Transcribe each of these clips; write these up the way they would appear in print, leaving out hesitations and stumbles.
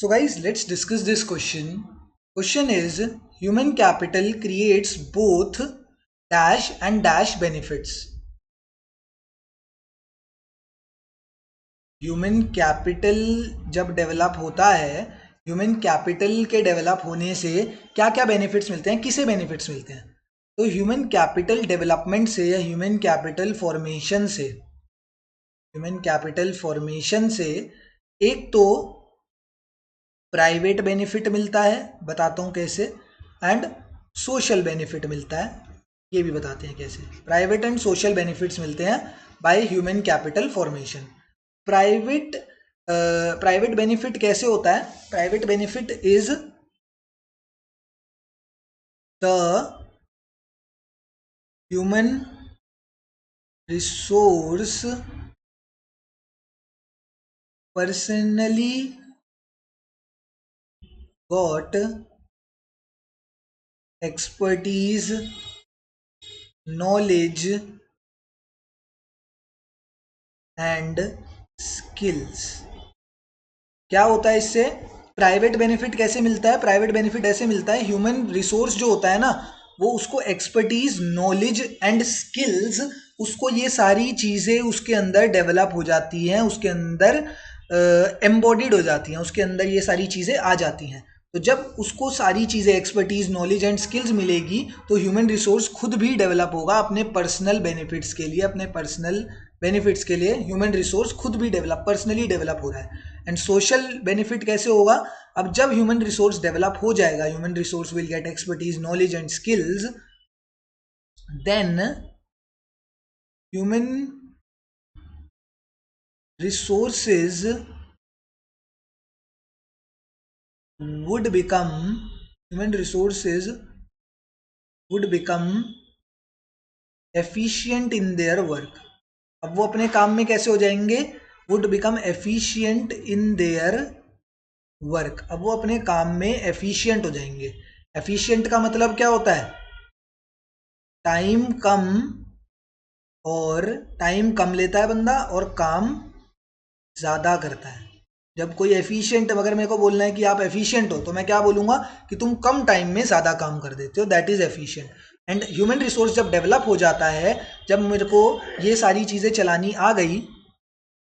So guys, let's discuss this question. Question is, human capital creates both dash and dash benefits. Human capital जब develop होता है, human capital के develop होने से क्या क्या बेनिफिट्स मिलते हैं, किसे बेनिफिट्स मिलते हैं? तो ह्यूमन कैपिटल डेवलपमेंट से या ह्यूमन कैपिटल फॉर्मेशन से एक तो प्राइवेट बेनिफिट मिलता है, बताता हूँ कैसे, एंड सोशल बेनिफिट मिलता है, ये भी बताते हैं कैसे। प्राइवेट एंड सोशल बेनिफिट्स मिलते हैं by human capital formation. Private benefit कैसे होता है? Private benefit is the human resource personally got expertise, knowledge and skills। क्या होता है इससे? प्राइवेट बेनिफिट कैसे मिलता है? प्राइवेट बेनिफिट ऐसे मिलता है, ह्यूमन रिसोर्स जो होता है ना, वो उसको एक्सपर्टीज, नॉलेज एंड स्किल्स, उसको ये सारी चीज़ें उसके अंदर डेवलप हो जाती हैं, उसके अंदर एम्बॉडीड हो जाती हैं, उसके अंदर ये सारी चीज़ें आ जाती हैं। तो जब उसको सारी चीज़ें, एक्सपर्टीज, नॉलेज एंड स्किल्स मिलेगी, तो ह्यूमन रिसोर्स खुद भी डेवलप होगा अपने पर्सनल बेनिफिट्स के लिए। अपने पर्सनल बेनिफिट्स के लिए ह्यूमन रिसोर्स खुद भी पर्सनली डेवलप हो रहा है। एंड सोशल बेनिफिट कैसे होगा? अब जब ह्यूमन रिसोर्स डेवलप हो जाएगा, human resource will get expertise, knowledge and skills, then human resources would become efficient in their work। अब वो अपने काम में कैसे हो जाएंगे? would become efficient in their work। अब वो अपने काम में एफिशिएंट हो जाएंगे। एफिशिएंट का मतलब क्या होता है? टाइम कम लेता है बंदा और काम ज़्यादा करता है। जब कोई एफिशिएंट, अगर मेरे को बोलना है कि आप एफिशिएंट हो, तो मैं क्या बोलूँगा कि तुम कम टाइम में ज़्यादा काम कर देते हो, that is efficient. And human resource जब डेवलप हो जाता है, जब मेरे को ये सारी चीज़ें चलानी आ गई,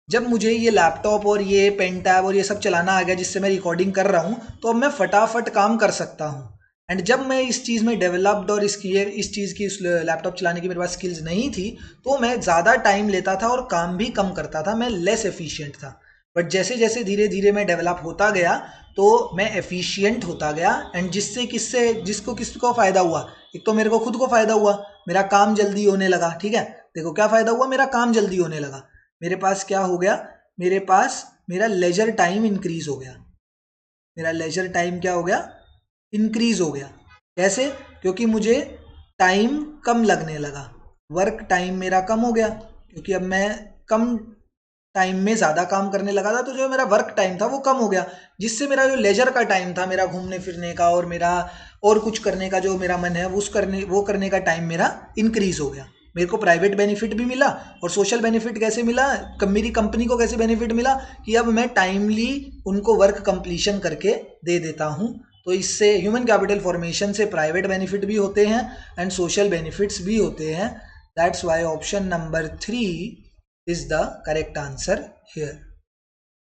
जब मुझे ये लैपटॉप और ये पेन टैब और ये सब चलाना आ गया जिससे मैं रिकॉर्डिंग कर रहा हूँ, तो अब मैं फटाफट काम कर सकता हूँ। एंड जब मैं इस चीज़ में डेवलप्ड और इस चीज़ की, इस लैपटॉप चलाने की मेरे पास स्किल्स नहीं थी, तो मैं ज़्यादा टाइम लेता था और काम भी कम करता था, मैं लेस एफिशिएंट था। बट जैसे जैसे धीरे धीरे मैं डेवलप होता गया, तो मैं एफिशिएंट होता गया। एंड किसको फ़ायदा हुआ? एक तो मेरे को खुद को फ़ायदा हुआ, मेरा काम जल्दी होने लगा। ठीक है, देखो क्या फ़ायदा हुआ, मेरा काम जल्दी होने लगा। मेरे पास क्या हो गया? मेरा लेजर टाइम इंक्रीज हो गया। मेरा लेजर टाइम क्या हो गया? इंक्रीज हो गया। कैसे? क्योंकि मुझे टाइम कम लगने लगा, वर्क टाइम मेरा कम हो गया, क्योंकि अब मैं कम टाइम में ज़्यादा काम करने लगा था, तो जो मेरा वर्क टाइम था वो कम हो गया, जिससे मेरा जो लेजर का टाइम था, मेरा घूमने फिरने का और मेरा और कुछ करने का जो मेरा मन है वो करने का टाइम मेरा इंक्रीज हो गया। मेरे को प्राइवेट बेनिफिट भी मिला और सोशल बेनिफिट कैसे मिला? मेरी कंपनी को कैसे बेनिफिट मिला कि अब मैं टाइमली उनको वर्क कंप्लीशन करके दे देता हूँ। तो इससे ह्यूमन कैपिटल फॉर्मेशन से प्राइवेट बेनिफिट भी होते हैं एंड सोशल बेनिफिट्स भी होते हैं। That's why option number 3 is the correct answer here।